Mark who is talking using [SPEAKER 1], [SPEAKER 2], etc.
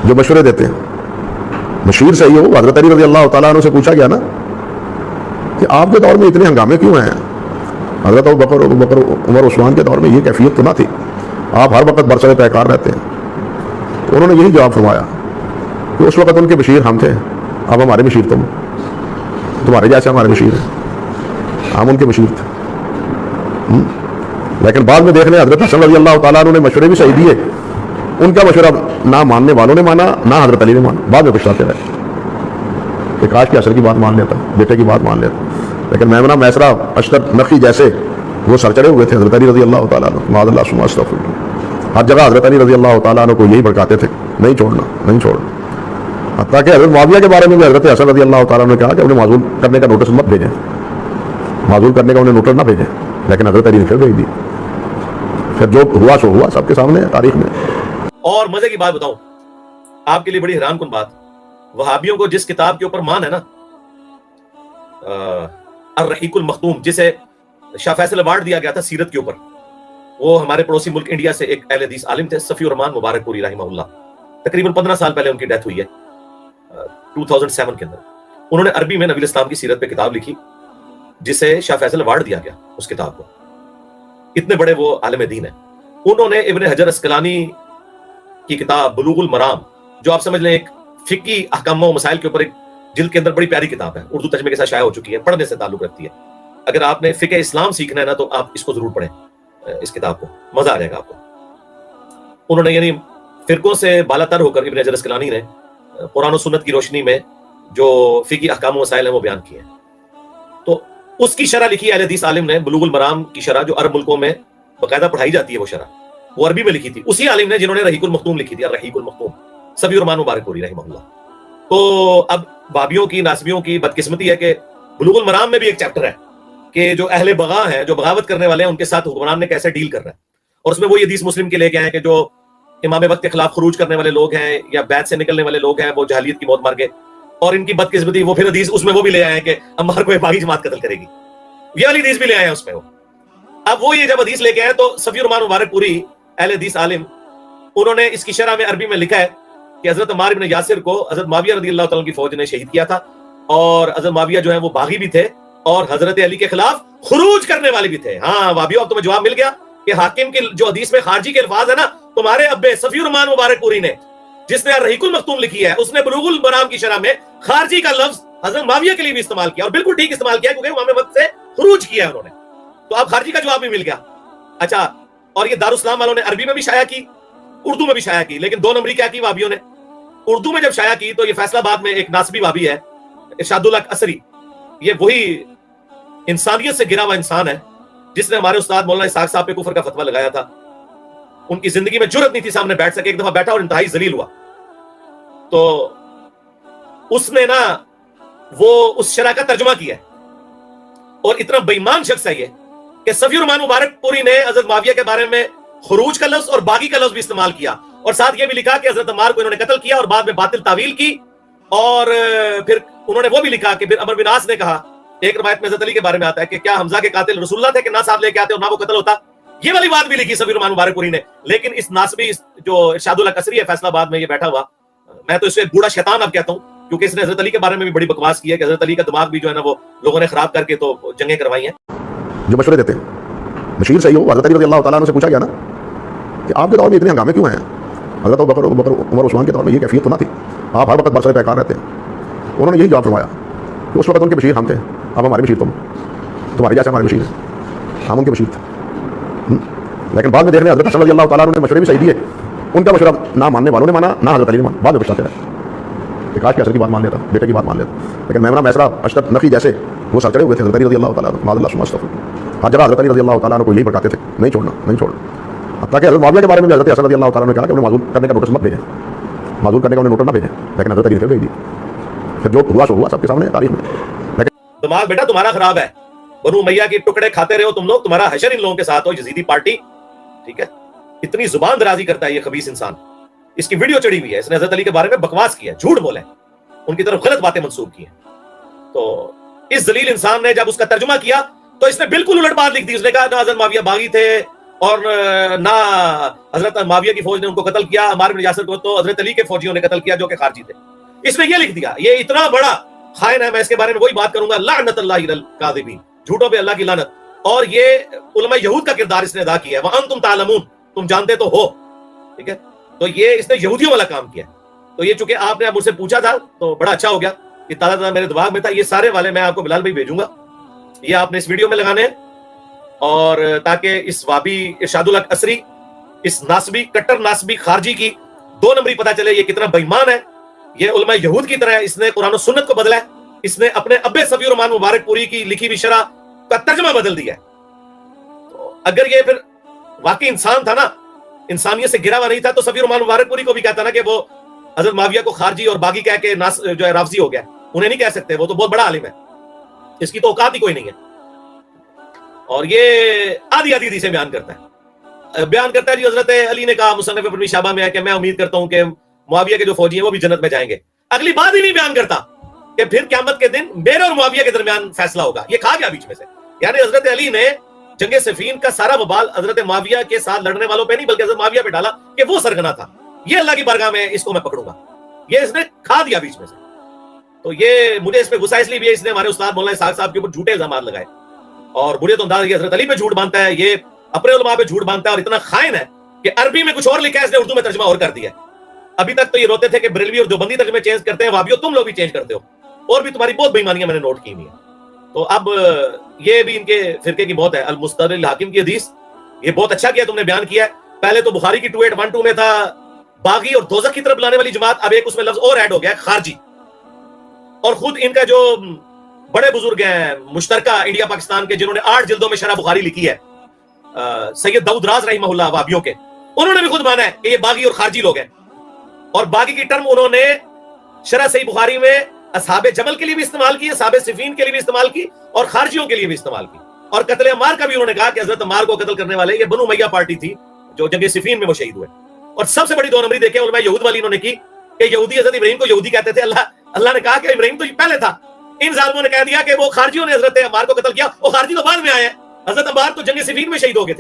[SPEAKER 1] جو مشورے دیتے ہیں. مشیر صحیح ہو. حضرت علی رضی اللہ تعالیٰ عنہ سے پوچھا گیا نا کہ آپ کے دور میں اتنے ہنگامے کیوں ہیں؟ حضرت ابوبکر عمر عثمان کے دور میں یہ کیفیت تو نہ تھی، آپ ہر وقت برسر پیکار رہتے ہیں. تو انہوں نے یہی جواب فرمایا کہ اس وقت ان کے مشیر ہم تھے، اب ہمارے مشیر تمہارے جیسے ہمارے مشیر ہیں، ہم ان کے مشیر تھے. لیکن بعد میں دیکھ لیں حضرت حسن رضی اللہ تعالیٰ عنہ نے مشورے بھی صحیح دیے، ان کا مشورہ نہ ماننے والوں نے مانا نہ حضرت علی نے مانا. بعد میں پچھتاتے رہے کہ کاش کی اثر کی بات مان لیتا، بیٹے کی بات مان لیتا. لیکن میمنہ میسرہ اشتر نقی جیسے وہ سر چڑھے ہوئے تھے حضرت علی رضی اللہ تعالیٰ عنہ. معاذ اللہ ثم استغفر اللہ. ہر جگہ حضرت علی رضی اللہ تعالیٰ عنہ کو یہی بھڑکاتے تھے، نہیں چھوڑنا نہیں چھوڑنا. حتیٰ کہ حضرت معاویہ کے بارے میں بھی حضرت حسن رضی اللہ تعالیٰ عنہ نے کہا کہ انہیں معزول کرنے کا نوٹس مت بھیجیں، معزول کرنے کا انہیں نوٹس نہ بھیجیں. لیکن حضرت علی نے پھر بھیج دی. پھر جو ہوا سو ہوا، سب کے سامنے تاریخ میں.
[SPEAKER 2] اور مزے کی بات بتاؤں آپ کے لیے، بڑی حیران کن بات، وہابیوں کو جس کتاب کے اوپر مان ہے نا، الرحیق المختوم، جسے شاہ فیصل ایوارڈ دیا گیا تھا سیرت کے اوپر، وہ ہمارے پڑوسی ملک انڈیا سے ایک اہل حدیث عالم تھے صفی الرحمان مبارک پوری رحمہ اللہ. تقریباً 15 سال پہلے ان کی ڈیتھ ہوئی ہے 2007 کے اندر. انہوں نے عربی میں نبی اسلام کی سیرت پہ کتاب لکھی جسے شاہ فیصل ایوارڈ دیا گیا اس کتاب کو. اتنے بڑے وہ عالم دین ہیں. انہوں نے ابن حجر اسقلانی کی کتاب بلوغ المرام، جو آپ سمجھ لیں ایک فقہی احکام و مسائل کے اوپر ایک جلد کے اندر بڑی پیاری کتاب ہے، اردو ترجمے کے ساتھ شائع ہو چکی ہے، پڑھنے سے تعلق رکھتی ہے. اگر آپ نے فقہ اسلام سیکھنا ہے نا تو آپ اس کو ضرور پڑھیں، اس کتاب کو، مزہ آ جائے گا آپ کو. انہوں نے یعنی فرقوں سے بالا تر ہو کر ابن حجر اسقلانی نے قرآن و سنت کی روشنی میں جو فقہی احکام و مسائل ہیں وہ بیان کیے ہیں. تو اس کی شرح لکھی اہل حدیث عالم نے، بلوغ المرام کی شرح، جو عرب ملکوں میں باقاعدہ پڑھائی جاتی ہے، وہ شرح وہ عربی میں لکھی تھی. اسی عالم نے جنہوں نے رحیق المختوم لکھی تھی، الرحیق المختوم، صفی الرحمان مبارک پوری رحمہ اللہ. تو اب بابیوں کی، ناسبیوں کی بدقسمتی ہے کہ بلوغ المرام میں بھی ایک چیپٹر ہے کہ جو اہل بغا ہیں، جو بغاوت کرنے والے ہیں، ان کے ساتھ حکمران نے کیسے ڈیل کر رہا ہے. اور اس میں وہی حدیث مسلم کے لے کے آئے کہ جو امام وقت کے خلاف خروج کرنے والے لوگ ہیں یا بیعت سے نکلنے والے لوگ ہیں وہ جہلیت کی موت مار گئے. اور ان کی بدقسمتی وہ پھر حدیث اس میں وہ بھی لے آئے ہیں کہ عمار کو باغی جماعت قتل کرے گی، یہ والی حدیث بھی لے آئے ہیں اس میں. وہ اب وہ یہ جب حدیث لے کے آئے تو صفی الرحمان مبارک پوری اہل حدیث عالم، انہوں نے اس کی شرح میں عربی میں لکھا ہے کہ حضرت عمار بن یاسر کو حضرت معاویہ رضی اللہ تعالیٰ کی فوج نے شہید کیا تھا، اور حضرت معاویہ جو ہے وہ باغی بھی تھے اور حضرت علی کے خلاف خروج کرنے والے بھی تھے. ہاں وابیو، اب تمہیں جواب مل گیا کہ حاکم کی جو حدیث میں خارجی کے الفاظ ہے نا، تمہارے ابے صفی الرحمان مبارک پوری نے، جس نے الرحیق المختوم لکھی ہے، اس نے بلوغ المرام کی شرح میں خارجی کا لفظ حضرت معاویہ کے لیے بھی استعمال کیا، اور بالکل ٹھیک استعمال کیا کیونکہ امام وقت سے خروج کیا ہے انہوں نے. تو اب خارجی کا جواب بھی مل گیا. اچھا، اور یہ دارالاسلام والوں نے عربی میں بھی شائع کی، اردو میں بھی شائع کی، لیکن 2 نمبری کیا کی وابیوں نے. اردو میں جب شائع کی تو یہ فیصلہ آباد میں ایک ناسبی وابی ہے ارشاد الحق عصری، یہ وہی انسانیت سے گرا ہوا انسان ہے جس نے ہمارے استاد مولانا اسحاق صاحب پہ کفر کا فتویٰ لگایا تھا. ان کی زندگی میں جرأت نہیں تھی سامنے بیٹھ سکے، ایک دفعہ بیٹھا اور انتہائی ذلیل ہوا. تو اس نے نا وہ اس شرح کا ترجمہ کیا ہے، اور اتنا بے ایمان شخص ہے یہ کہ صفی الرحمان مبارک پوری نے حضرت معاویہ کے بارے میں خروج کا لفظ اور باغی کا لفظ بھی استعمال کیا، اور ساتھ یہ بھی لکھا کہ حضرت عمار کو انہوں نے قتل کیا اور بعد میں باطل تعویل کی. اور پھر انہوں نے وہ بھی لکھا کہ پھر عمر بن عاص نے کہا، ایک روایت میں حضرت علی کے بارے میں آتا ہے کہ کیا حمزہ کے قاتل رسول اللہ تھے کہ نہ ساتھ لے کے آتے اور نہ وہ قتل ہوتا. یہ والی بات بھی لکھی صفی الرحمان مبارک پوری نے. لیکن اس ناسبی جو ارشاد الحق عصری ہے فیصلہ آباد میں یہ بیٹھا ہوا، میں تو اسے بوڑھا شیطان اب کہتا ہوں، کیونکہ اس نے حضرت علی کے بارے میں بھی بڑی بکواس کی ہے کہ حضرت علی کا دماغ بھی جو ہے نا وہ لوگوں نے خراب کر کے تو جنگیں کروائی ہیں.
[SPEAKER 1] جو مشورے دیتے ہیں مشیر صحیح ہو. حضرت علی رضی اللہ تعالیٰ عنہ سے پوچھا گیا نا کہ آپ کے دور میں اتنے ہنگامے کیوں ہیں؟ حضرت ابوبکر عمر عثمان کے دور میں یہ کیفیت تو نہ تھی، آپ ہر وقت برسر پیکار رہتے ہیں. انہوں نے یہی جواب فرمایا کہ اس وقت ان کے مشیر ہم تھے، اب ہمارے مشیر تمہارے جیسے ہمارے مشیر ہیں، ہم ان کے مشیر تھے. لیکن بعد میں دیکھ لیں حضرت حسن رضی اللہ تعالیٰ عنہ نے مشورے بھی صحیح دیے، ان کا مشورہ نہ ماننے والوں نے مانا نہ حضرت علی نے مانا. بعد میں پچھتاتے رہے کہ کاش کی اثر کی بات مان لیتا، بیٹے کی بات مان لیتا. لیکن میمنہ میسرہ اشتر نقی جیسے وہ سر چڑھے ہوئے تھے حضرت علی رضی اللہ تعالیٰ عنہ. معاذ اللہ ثم استغفر اللہ. ہر جگہ حضرت علی رضی اللہ تعالیٰ عنہ کو یہی بھڑکاتے تھے، نہیں چھوڑنا نہیں چھوڑنا. حتیٰ کہ حضرت معاویہ کے بارے میں بھی حضرت حسن رضی اللہ تعالیٰ عنہ نے کہا کہ انہیں معزول کرنے کا نوٹس مت بھیجیں، معزول کرنے کا انہیں نوٹس نہ بھیجیں. لیکن حضرت علی نے پھر بھیج دی. پھر جو ہوا سو ہوا، سب کے سامنے تاریخ میں.
[SPEAKER 2] دماغ بیٹا تمہارا خراب ہے، بنو امیہ کے ٹکڑے کھاتے رہے ہو تم لوگ، تمہارا حشر ان لوگوں کے ساتھ ہو، یزیدی پارٹی. ٹھیک ہے، اتنی زبان درازی کرتا ہے یہ خبیث انسان. اس کی ویڈیو چڑھی ہوئی ہے، اس نے حضرت علی کے بارے میں بکواس کی ہے، جھوٹ بولے، ان کی طرف غلط باتیں منسوب کی ہیں. تو اس ذلیل انسان نے جب اس کا ترجمہ کیا تو اس نے بالکل الٹ بات لکھ دی. اس نے کہا حضرت معاویہ باغی تھے اور نہ حضرت معاویہ کی فوج نے ان کو قتل کیا، عمار بن یاسر کو تو حضرت علی کے فوجیوں نے قتل کیا جو کہ خارجی تھے. اس نے یہ لکھ دیا. یہ اتنا بڑا خائن ہے. میں اس کے بارے میں وہی بات کروں گا، لعنت اللہ علی الکاذبین، جھوٹوں پہ اللہ کی لعنت. اور یہ علماء یہود کا کردار اس نے ادا کیا ہے. وانتم تعلمون، تم جانتے تو ہو. ٹھیک ہے، تو یہ اس نے یہودیوں والا کام کیا. تو یہ چونکہ آپ نے اب مجھ سے پوچھا تھا تو بڑا اچھا ہو گیا کہ تازہ میرے دماغ میں تھا. یہ سارے والے میں آپ کو بلال بھائی بھیجوں گا، یہ آپ نے اس ویڈیو میں لگانے ہیں، اور تاکہ اس وابی ارشاد الحق عصری، اس ناسبی کٹر ناسبی خارجی کی دو نمبری پتہ چلے یہ کتنا بے ایمان ہے. یہ علماء یہود کی طرح اس نے قرآن و سنت کو بدلا ہے. اس نے اپنے ابے صفی الرحمان مبارک پوری کی لکھی ہوئی شرح کا ترجمہ بدل دیا ہے. تو اگر یہ پھر واقعی انسان تھا نا، انسانیت سے گرا ہوا نہیں تھا، تو صفی الرحمان مبارک پوری کو بھی کہتا نا کہ وہ حضرت معاویہ کو خارجی اور باغی کہہ کے جو ہے رافضی ہو گیا. انہیں نہیں کہہ سکتے، وہ تو بہت بڑا عالم ہے، اس کی تو اوقات ہی کوئی نہیں ہے. اور یہ آدھی آدھی حدیثیں بیان کرتا ہے جی حضرت علی نے کہا مصنف ابن شہبہ میں ہے کہ میں امید کرتا ہوں کہ معاویہ کے جو فوجی ہیں وہ بھی جنت میں جائیں گے. اگلی بات ہی نہیں بیان کرتا کہ پھر قیامت کے دن میرے اور معاویہ کے درمیان فیصلہ ہوگا. یہ کھا گیا بیچ میں سے. یعنی حضرت علی نے جنگ صفین کا سارا وبال حضرت معاویہ کے ساتھ لڑنے والوں پہ نہیں بلکہ حضرت معاویہ پہ ڈالا کہ وہ سرگنا تھا. یہ اللہ کی بارگاہ میں اس کو میں پکڑوں گا. یہ اس نے کھا دیا بیچ میں سے. تو یہ مجھے اس پہ غصہ اس لیے بھی ہے، اس نے ہمارے استاد مولانا اسحاق صاحب کے اوپر جھوٹے الزامات لگائے. اور برے تو انداز یہ حضرت علی پہ جھوٹ باندھتا ہے، یہ اپنے علماء پہ جھوٹ باندھتا ہے، اور اتنا خائن ہے کہ عربی میں کچھ اور لکھا ہے، اس نے اردو میں ترجمہ اور کر دیا. ابھی تک تو یہ روتے تھے کہ بریلوی اور دیوبندی ترجمے چینج کرتے ہیں، وہابیوں تم لوگ بھی چینج کرتے ہو، اور بھی تمہاری بہت بےایمانیاں میں نے نوٹ کی ہوئی ہیں. تو اب یہ بھی ان کے فرقے کی موت ہے. المستدرک الحاکم کی حدیث، یہ بہت اچھا کیا تم نے بیان کیا ہے. پہلے تو بخاری کی 2812 میں تھا باغی اور دوزخ کی طرف لانے والی جماعت، اب ایک اس میں لفظ اور ایڈ ہو گیا ہے، خارجی. اور خود ان کا جو بڑے بزرگ ہیں مشترکہ انڈیا پاکستان کے، جنہوں نے 8 جلدوں میں شرح بخاری لکھی ہے، سید داؤد راز رحمہ اللہ وہابیوں کے، انہوں نے بھی خود مانا ہے کہ یہ باغی اور خارجی لوگ ہیں. اور باغی کی ٹرم انہوں نے شرح صحیح بخاری میں اصحاب جمل کے لیے بھی استعمال کی، اصحاب صفین کے لیے بھی استعمال کی، اور خارجیوں کے لیے بھی استعمال کی. اور قتل عمار کا بھی انہوں نے کہا کہ حضرت عمار کو قتل کرنے والے یہ بنو امیہ پارٹی تھی جو جنگ صفین میں وہ شہید ہوئے. اور سب سے بڑی 2 نمبری دیکھیں علماء یہود والی انہوں نے کی کہ یہودی حضرت ابراہیم کو یہودی کہتے تھے. اللہ نے کہا کہ ابراہیم تو پہلے تھا. ان ظالموں نے کہہ دیا کہ وہ خارجیوں نے حضرت عمار کو قتل کیا، وہ خارجی تو بعد میں آئے ہیں. حضرت عمار تو جنگ صفین میں شہید ہو گئے تھے.